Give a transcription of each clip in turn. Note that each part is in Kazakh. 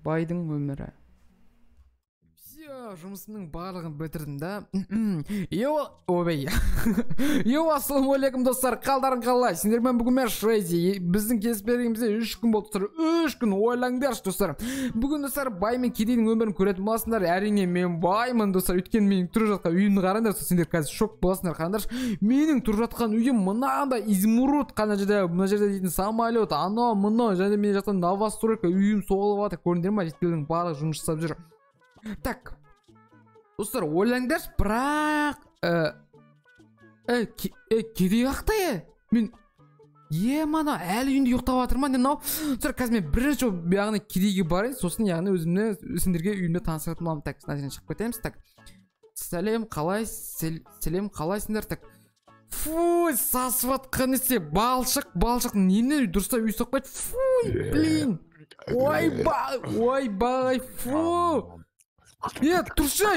байдың өмірі. Жұмысымның барлығын бітірдім да. Ассалаумағалейкум достар, қалдарың қалай? Сендермен бүгін мен Шрейзи. Біздің кеспелігімізде 3 күн болды достар. 3 күн ойлаңдаршы достар. Бүгін достар бай мен кедейдің өмірін көретін боласыңдар. Әрине мен баймын достар. Өйткені менің тұрып жатқан үйімді қараңдар. Сендер қазір шок боласыңдар. Қараңдаршы. Менің тұрып жатқан үйім мынандай изумруд қана жерде, мына жерде дейтін самолет, анау мынау және мен жатқан новостройка үйім соғылып жатыр. Көрдіңдер ме? Жеткелдің барлығы жұмыс жасап жүр. Так, достар, ойлаңдаршы, бірақ кедей қақта мен мана әлі үйінде ұйықтап жатыр ма? Достар, қазір мен бірінші яғни кедейге барайын, сосын яғни өзімді сендерге үйімді таныстыратын боламын. Так, сізден шығып кетеміз. Так, сәлем қалайсыңдар? Так, фуй, сасып жатқан несе, балшық нені дұрыстап үй соқпайды. Фуй, блин, ойбай, фу. Тұршы,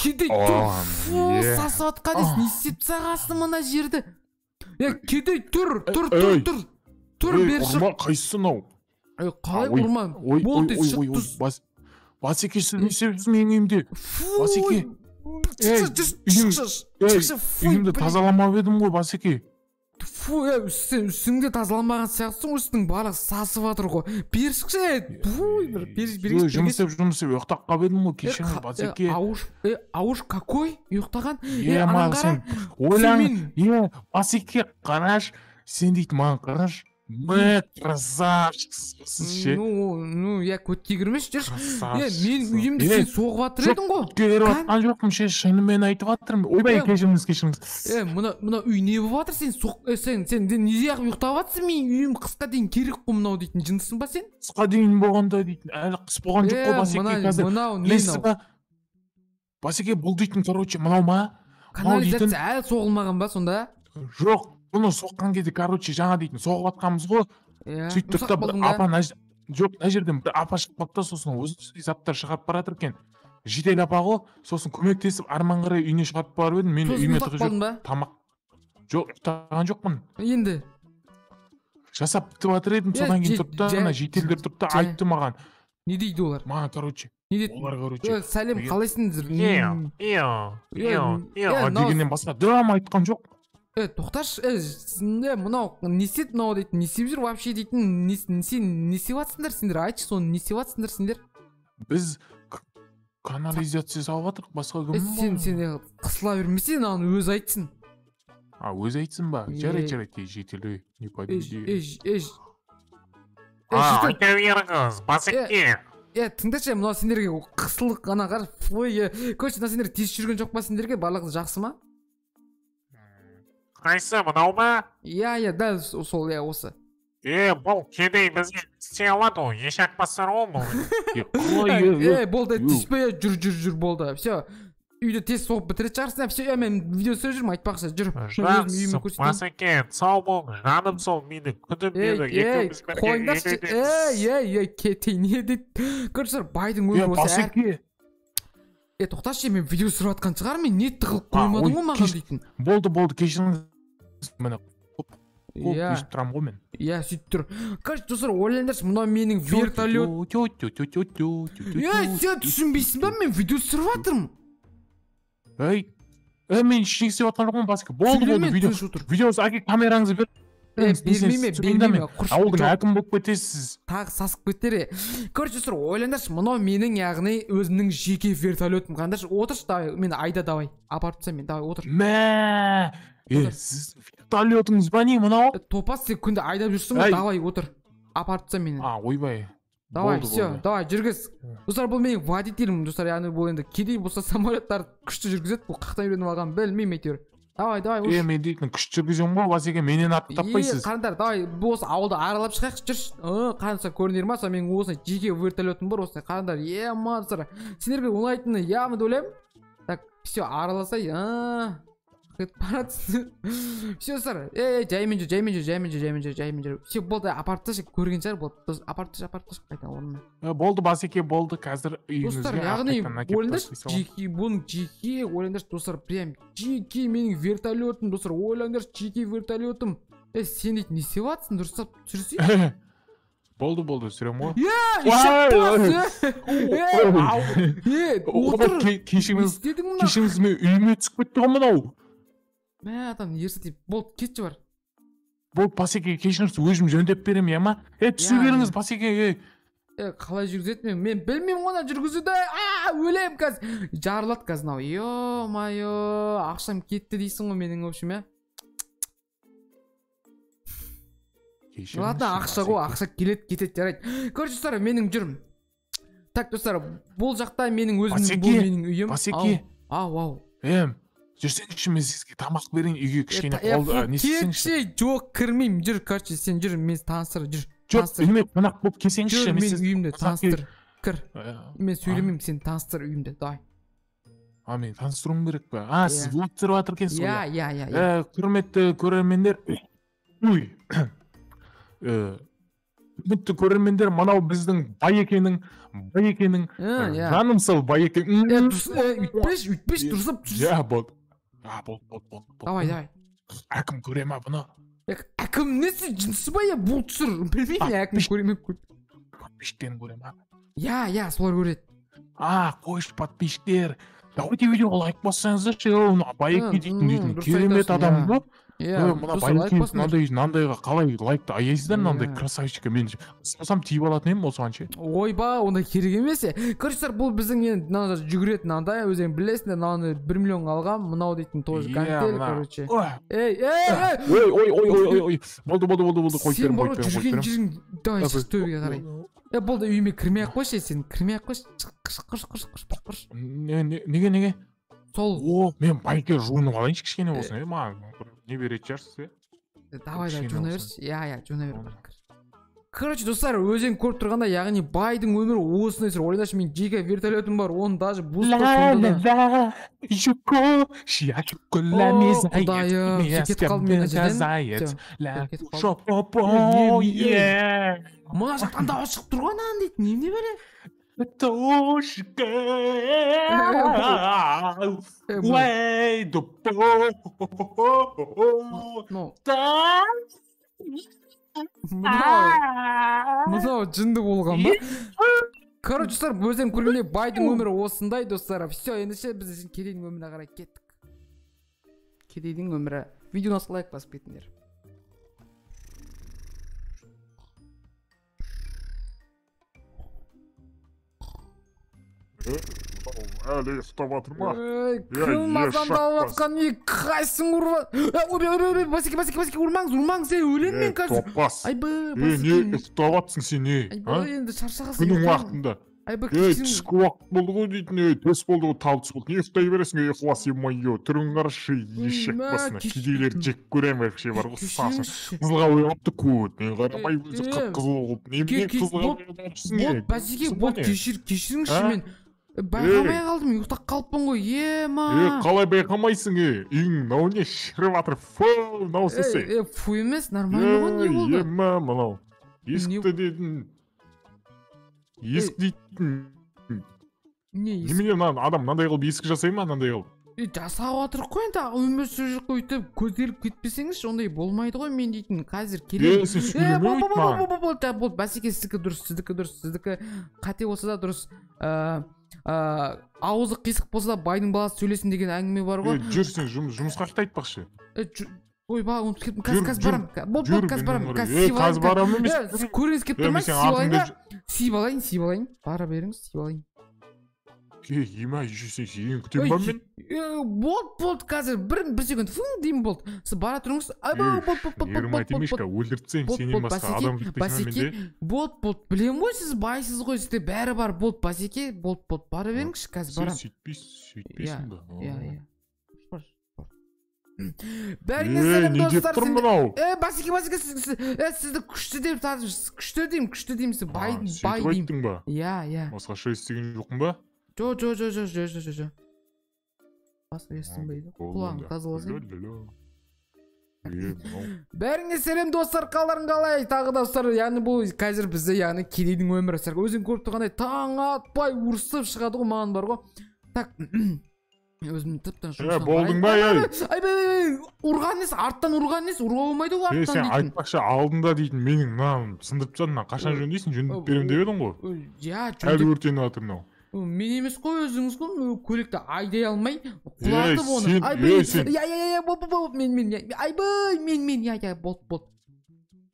кедей тұр, сасып атқан ес, не істеп сағасың мына жерді? Кедей тұр, бер шық. Ұрман, қайсың ау? Қалай ұрман? Болды, шық. Басеке, сіз не себепсіз менің үйімде? Басеке, үйімді тазаламап едім ғой, Басеке. Фу, сен үстіңде тазаламаған сияқтысың, үстің барлық сасып жатыр ғой. Бер шықшы, жұмыс істеп ұйықтап қалып едім ғой, кешіріңіз, Басеке. Ауыш какой? Ұйықтаған? Сен ойлаң, Басеке, қараш, сен дейді маған қараш. Красавчиксыз ше. Көтке кірмеш жүрш. Мен үйімді сен соғып атыр едің ғой. Көтке кіріп атқан жоқпын ше, шынымен айтып атырмын. Ойбай, кешіріңіз. Мына үй не болып атыр? Сен неде ақ ұйықтап атсың? Мен үйім қысқа дейін керек қой мынау дейтін жынысың ба сен? Қысқа дейін болғанда дейтін, әлі қыс болған жоқ қой, Басеке қазір. Басеке, бұл дейтін, короче, мынау ма? Канализация әлі соғылмаған ба сонда? Жоқ. Бұны соққан кезде, короче, жаңа дейтін соғып атқанбыз ғой. Сөйттік та апа, жоқ, мына жерден бір апа шығып қалды да, сосын өзі заттар шығарып баратыр екен. Жетел апа ғой, сосын көмектесіп арман қарай үйіне шығарып барып едім. Мен үйіме тығып жоқ, тамақ. Жоқ, ұйықтаған жоқпын. Енді жасап бітіп жатыр едім, содан кейін тұрды да, ана жетелдер тұрды да, айтты маған. Не дейді олар? Маған, короче. Олар, короче. Сәлем, қалайсыңдар? Дегеннен басқа драма айтқан жоқ. Тоқташ, мынау не істеді мынау дейтін, не істеп жүр вообще дейтін, не істеп жатсыңдар сендер? Айтшы соны, не істеп жатсыңдар сендер? Біз канализация салып жатырмық, басқа кім бар? Сен қысыла бермесе, мынаны өзі айтсын. Өзі айтсын ба? Жарайды, жетелі. Не подведи. Айта беріңіз, Басеке. Тыңдашы, мынау сендерге қысылық қана қар. Көрші, мына сендер тез жүрген жоқ па сендерге? Барлығы жақсы ма? Қайсы, мынау ма? Дәл сол, осы. Бұл кедей бізге істей алады ғой, еш ақпастар ол бұл. Болды, түспей, жүр, болды. Все, үйді тез соғып бітірет шығарсың. Все, мен видео сөз жүрмін, айтпақшы, жүр. Жақсы, Басеке, сау бол, жаным сол, мені күдім деді. Қойыңдаршы, кетей, не дейді? Көршілер, байдың өмір осы Басеке. Тоқташы, мен видео сүріп атқан шығар, мен не тығылып қоймадың ғой маған дейтін. Болды, кешіріңіз. Мені өшіп тұрам ғой мен. Сөйтіп тұр. Қаш, достар, ойлаңдаршы, мынау менің вертолет. Сен түсінбейсің ба, мен видео сүріп атырмын. Мен ішіне істеп атқан жоқпын, Басеке. Болды, видеосы әке камераңызы бер. Бермейме. Ауылдың әкім болып кетесіз. Тағы сасып кеттер. Көрші достар, ойлаңдаршы, мынау менің яғни өзімнің жеке вертолетім. Қаңдаршы, отыршы, мен айда давай. Апарып тұрсам мен, давай, отыр. Сіз вертолетіңіз ба не мынау? Топас, сен күнде айдап жүрсің ғой, давай, отыр. Апарып тұрсам мені. Ойбай. Давай, все, давай, жүргіз. Достар, бұл менің водителім, достар, яғни бұл енді кедей болса самолеттар күшті жүргізеді, бұл қақтан үйреніп алған білмеймін әйтеуір. Давай, ұш. Мен дейтін күшті жүргізем ғой, Басеке, менен артық таппайсыз. Қарандар, давай, бұл осы ауылды аралап шығайықшы, жүрші. Қарандар, көрінер ма, менің осындай жеке вертолетім бар, осындай қарандар. Достар, сендерге ұнайтыны ямы ойлаймын. Так, все, араласай. Все, достар, жаймен жүр. Все, болды, апарып ташы, көрген шығар, болды. Апарып ташы, қайта орнына. Болды, Басеке, болды, қазір үйіңізге қайтадан әкеп тастайсың. Бұның жеке, ойлаңдаршы, достар, прям жеке менің вертолетім, достар, ойлаңдаршы, жеке вертолетім. Сен дейтін не істеп жатсың, дұрыстап түсірсей? Болды түсірем ғой. Отыр. Кешіріңіз, мен үйіме түсіп кетті ғой мынау. Мә адам ерсі болды, кетші бар. Болды, Басеке, кешіріңіз, өзім жөндеп берем, я ма? Түсі беріңіз, Басеке. Қалай жүргізеді мен білмеймін оны жүргізуді. Өлем қазір. Жарылады қазір мынау. Ё-майо, ақшам кетті дейсің ғой менің, в общем, Ладно, ақша ғой, ақша келеді, кетеді, жарайды. Көрші достар, менің жүрім. Так, достар, бұл жақта менің өзімнің, бұл менің үйім. Басеке. Ау. Жүрсеңізші, мен сізге тамақ берейін, үйге кішкене қолды не істесеңізші. Жоқ, кірмеймін, жүр, короче, сен жүр, мен таныстыр, жүр. Жоқ, үйіме қонақ болып келсеңізші. Жүр, мен үйімде таныстыр, кір. Мен сөйлемеймін, сен таныстыр үйімде, давай. Мен таныстыруым керек пе? Сіз влог түсіріп жатыр екенсіз ғой. Иә. Құрметті көрермендер, құрметті көрермендер, мынау біздің Байекенің жанымсыл Байекен. Үйтпеш, дұрысып. Болды. Давай. Әкім көре ма бұны? Әкім несі жынсы ба я? Бұл түсір. Білмеймін, әкім көре ме? Подписчиктен көре ма? Я, солар көреді. Қойшы подписчиктер. Давайте видеоға лайк бассаңыздаршы. Байеке дейтін керемет адам ғой. Мына Байеке мынандайға қалай лайкты аяйсыздар, мынандай красавчикке. Мен қысқасам тиіп алатын едім осыған ше. Ойба, онда керек емес. Көршілер, бұл біздің жүгіретін андай, өзің білесіңдер, мынаны 1 миллион алғам, мынау дейтін тоже гантель, короче. Ой, болды, сен бар жүрген, давай шық төбеге қарай. Болды, үйіме кірмей-ақ қойшы, сен кірмей-ақ қойшы. Қырш. Неге? Сол. Мен Байеке жуынып алайыншы кішкене болсын, маған не беретін шығарсыз, Давай, жуына берші. Жуына бер. Короче, достар, өзің көріп тұрғанда, яғни байдың өмірі осындай сыр. Ойнашы, мен жеке вертолетім бар, оны даже бұзып сонда да. Құдайым, кетіп қалдым мен әжеден. Мұна жақтан дауыс шығып тұр ғой, нан дейді, неме бәле? Мұнау жынды болған ба? Короче, достар, өзен көргенде байдың өмірі осындай, достар. Все, ендіше біз кедейдің өміріне қарай кеттік. Кедейдің өмірі. Видеоны лайк басып кетіңдер. Әлі ұстап атыр ма? Қылмаздан далатқан не қайсың ұрған? Басеке, ұрмаңыз, өлем мен қазір. Топас. Басеке. Не ұстап атсың сен, не? Енді шаршағасың. Күнің уақытында. Түскі уақыт болды ғой дейтін, төс болды ғой, тал түс болды. Не ұстай бересің, ықылас емайо, түрің қарашы, ешек басына, кедейлер жек көрем әпше бар ғой, сасың. Қызылға ойғапты көт, не қарамай өзі қып-қызыл болып, немен қызылға ойғапшысың, кешіріңізші мен. Байқамай қалдым, ұйықтап қалыппын ғой, ема. Қалай байқамайсың, үйің мынау не шіріп атыр, фу, мынау сесе. Фу емес, нормально ғой, не болды? Ема, мынау, есікті дедің, есік дейтін. Немене адам мынандай қылып есік жасай ма, мынандай қылып? Жасап атыр қой, енді өмір сүріп өйтіп көзделіп кетпесеңіз, ондай болмайды ғой, мен дейтін қазір келем. Сен сөйлемей өйтіп ма? Басеке, сіздікі дұрыс, қате болса да дұрыс. Ауызы қисық болса да байдың баласы сөйлесін деген әңгіме бар ғой. Жүрсің, жұмысқа қайта айтпақшы. Ойба, ұмытып кеттім, қазір барам. Қазір барам емес. Көріңіз кеп тұрмай, сиіп алайын. Бара беріңіз, сиіп алайын. Ема, үйін күтем ба мен? Болды, қазір бір секунд, деймін болды. Сіз бара тұрыңыз. Ерім айтемешка, өлдіртсең, сенен басқа адам күтпесін менде. Болды, білем ғой, сіз байсыз ғой, сізде бәрі бар. Болды, Басеке, болды, бара беріңізші, қазір барам. Сөйтпейсің ба? Бәріңе сәлем достар. тұрмын ау? Басеке, сізді күшті деймін, сіз бай деймін. Сөйтіп айттың ба? Иә. Басқаша естеген жоқпын ба? Жоқ. Басқа естінбейді. Құлағын тазаласың. Бәріңе сәлем достар, қалдарың қалай? Тағы достар, яғни бұл қазір бізде, яғни кедейдің өмірі. Өзің көріп тұрғандай таң атпай ұрсып шығады ғой, маған бар ғой. Так, өзүм тыптан болдуң ба, ей? Айбай, урган эмес, арттан урган эмес, урга болбойт го арттан сен дейтин. айтпакчы алдында дейтин менин мына сындырып тастадың, мына качан жөндөйсүң, жөндөп берем деп элең го. Я, Әлі өртеніп жатыр мынау. Мен емес қой, өзіңіз ғой, көлікті айдай алмай құлатып оны. Сен, сен. Я, бол, мен, айбай, мен, я, бол.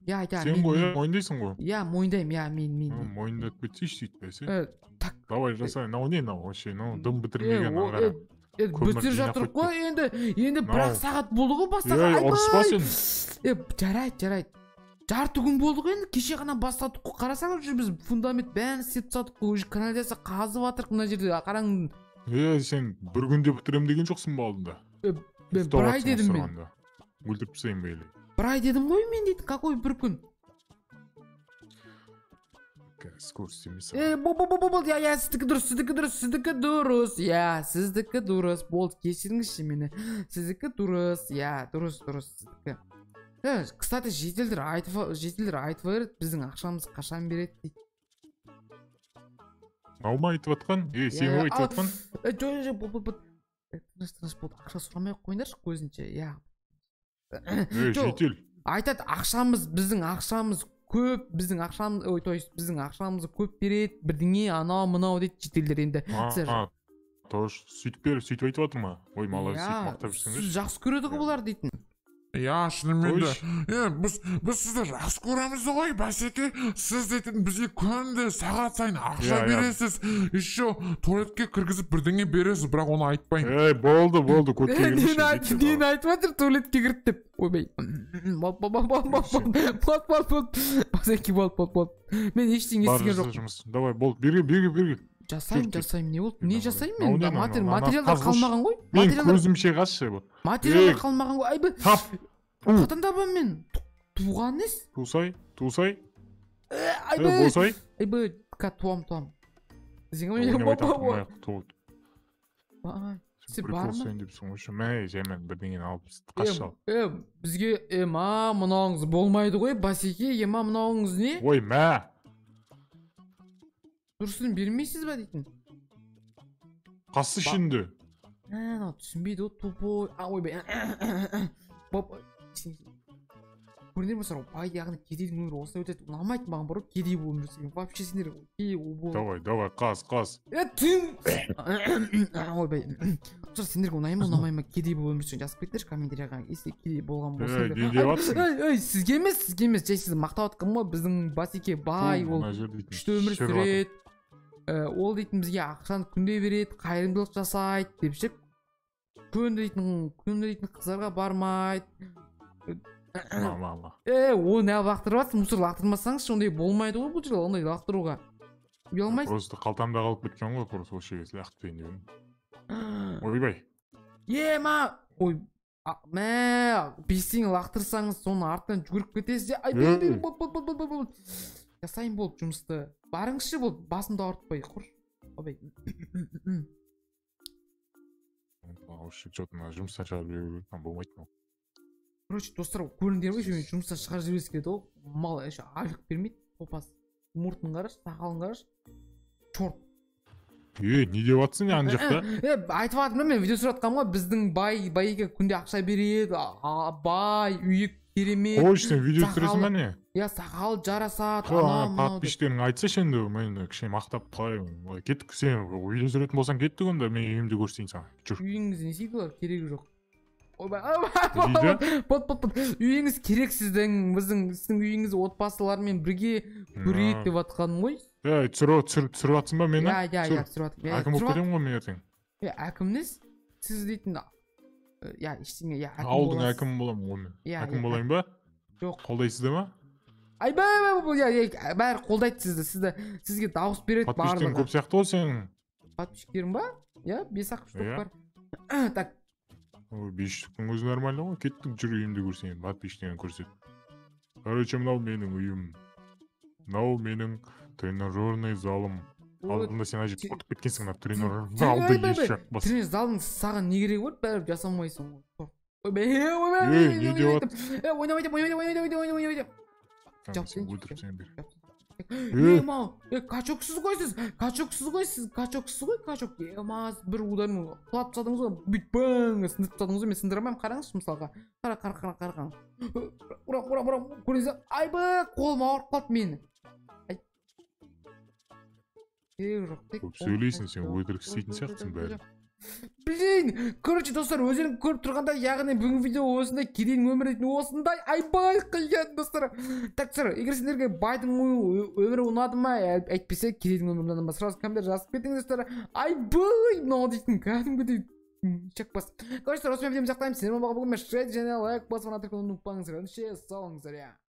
Я, Сен ғой, мойындайсың ғой. Я, мойындаймын, я, мен. Мойындап кетсейші сөйтпесе. Так. Давай жасай, мынау не мынау вообще, дым бітірмеген аңғара. Бітір жатырық қой, енді бір-ақ сағат болды ғой бастаған. Ұрыспа сен. Жарайды. Жарты күн болды ғой енді, кеше ғана бастадық қой. Қарасаңыз біз фундамент бәрін істеп тастадық қой, уже канализация қазып жатырық мына жерде. Қараң. Сен бір күнде бітірем деген жоқсың ба алдында? Мен бір ай дедім мен. Өлтіріп тастайын ба еле? Бір ай дедім ғой мен дейді, какой бір күн? Скорость емес. Бол, я, сіздікі дұрыс, я, сіздікі дұрыс, болды, кешіріңізші мені, сіздікі дұрыс, я, дұрыс, сіздікі. Кстати, жетелдер айтып береді, біздің ақшамыз қашан береді дейді. Алма айтып атқан? Сен ғой айтып атқан? Бол. Тыныш болды, ақша сұрамай қойындаршы көзінше, я. Жетел. Айтады, біздің ақшамыз көп, біздің ақшамызды көп береді, бірдеңе, анау, мынау дейді жетелдер енді. Сөйтіп айтып атыр ма? Ой, мала, сөйтіп мақтап жүрсіңдер. Сіз жақсы көреді ғой бұлар дейтін. Я, шынымен де, біз сізді жақсы көреміз ғой, бәсеке, сіз дейтін бізге күнде сағат сайын ақша бересіз, еще туалетке кіргізіп бірдеңе бересіз, бірақ оны айтпайын. Болды, көтке кірмеші. Нені айтып жатыр, туалетке кіріп деп. Ойбай, бәсеке, болды. Мен ештеңе естіген жоқ. Давай, болды, берге. Жасаймын, не болды? Не жасаймын мен? Материалдар қалмаған ғой? Мен көзімше қашшы. Материалдар қалмаған ғой? Айбы, тап! қатын табам мен? Туған нес? Туысай? Болсай? Айбы, туам. Сен бар ма? Жаймен бірдеңені алып қашшал. Бізге, мынауыңыз болмайды ғой, басеке, мынауыңыз не? Ой, мә! Дұрысын бермейсіз ба дейтін? Қасы шынды? Түсінбейді ғой, тупой. Ойбай. Көрінер ме сұрау, бай яғни кедейдің өмірі осылай өтеді. Ұнамайды маған бұрып, кедей болып жүрсеген. Вообще сендер кедей болып. Давай, қас. Түн! Ойбай. Сендерге ұнамай ма кедей болып өмірсің? Жазып кеттерші комментарияға. Если кедей болған болса. Не деп атсың? Сізге емес, жай сізді мақтап атқан ма? Біздің басеке бай, ол күшті өмір сүреді. Ол дейтін бізге ақшаны күнде береді, қайырымдылық жасайды деп ше. Күнде дейтін қыздарға бармайды. Оны лақтырып атсың, мұсыр лақтырмасаңыз ондай болмайды ғой бұл жерде, ондай лақтыруға. Ұялмайсың? Просто қалтамда қалып кеткен ғой, просто осы жерге лақтырайын деп. Ойбай. Ой, бесең лақтырсаңыз соны артынан жүгіріп кетесіз. Жасайын болып жұмысты. Барыңызшы болып, басымды ауыртпай, құр. Обай. Жұмыстан шығарып жіберген болмайды ма? Короче, достар, көріңдер ғой, жұмыстан шығарып жібергісі келеді ғой. Мал айлық бермейді, топас. Мұртын қараш, сақалын қараш. Чорт. Не деп атсың ана жақта? Айтып атырмын мен, видео сұратқанмын ғой, біздің байға күнде ақша береді, бай, үйі керемет. Қойшы, сен видео түсіресің бе не? Сақал жарасады, подписчиктерің айтса енді мен кішкене мақтап қалай кеттік, сен видео түсіретін болсаң кеттік онда, мен үйімді көрсетейін саған. Үйіңіз не істейді олар, керегі жоқ. Үйіңіз керек сіздің үйіңіз отбасылармен бірге көрейік деп атқаным ғой. Түсіріп атсың ба мені? Түсіріп атым. Әкім болып кетемін ғой мен ертең. Әкімніз? Сіз дейтін ештеңе, ауылдың әкімі боламын ғой мен. Әкім болайын ба? Жоқ. Қолдайсызды ма? Бәрі қолдайды сізді. Сізге дауыс береді барлығы. Подписчиктерің көп сияқты ғой сенің. Подписчиктерің ба? 5-ақ штук бар. Так. 5 штуктың өзі нормально ғой. Кеттік, жүр үйімді көрсейін. Подписчиктерін көрсет. Короче, мынау менің үйім. Мынау менің тренажерный залым. Алдында сен ажет қортып кеткенсің, тренажер залды еш жақпас. Тренажер залың саған не керек болды, бәрі жасамайсың ғой. Не деп атсың? Ойнамайды. Мал, качоксыз ғой сіз. Качоксыз ғой сіз. Качоксыз ғой, качок. Маз бір удан құлап тастадыңыз ғой. Бүйтпің, сындырып тастадыңыз ғой. Мен сындырамаймын. Қараңызшы мысалға. Қара. Ура. Көрдіңіз? Айбы, қолым ауырып қалды мені. Көп сөйлейсің, сен өтірік істейтін сияқтысың бәрі. Блин, короче, достар, өздерің көріп тұрғанда, яғни бүгін видео осындай, кедейдің өмірі дейтін осындай айбай қиын, достар. Так, достар, егер сендерге байдың өмірі ұнады ма, әйтпесе кедейдің өмірі ұнады ма, сразу комментарий жазып кетіңіз, достар. Айбай, мынау дейтін, кәдімгідей чекпас. Короче, осымен видеоны сақтаймын. Сендермен баға бүгін мен Шрейди және лайк басып, ана тіркеуді ұмытпаңыздар. Сау болыңыздар,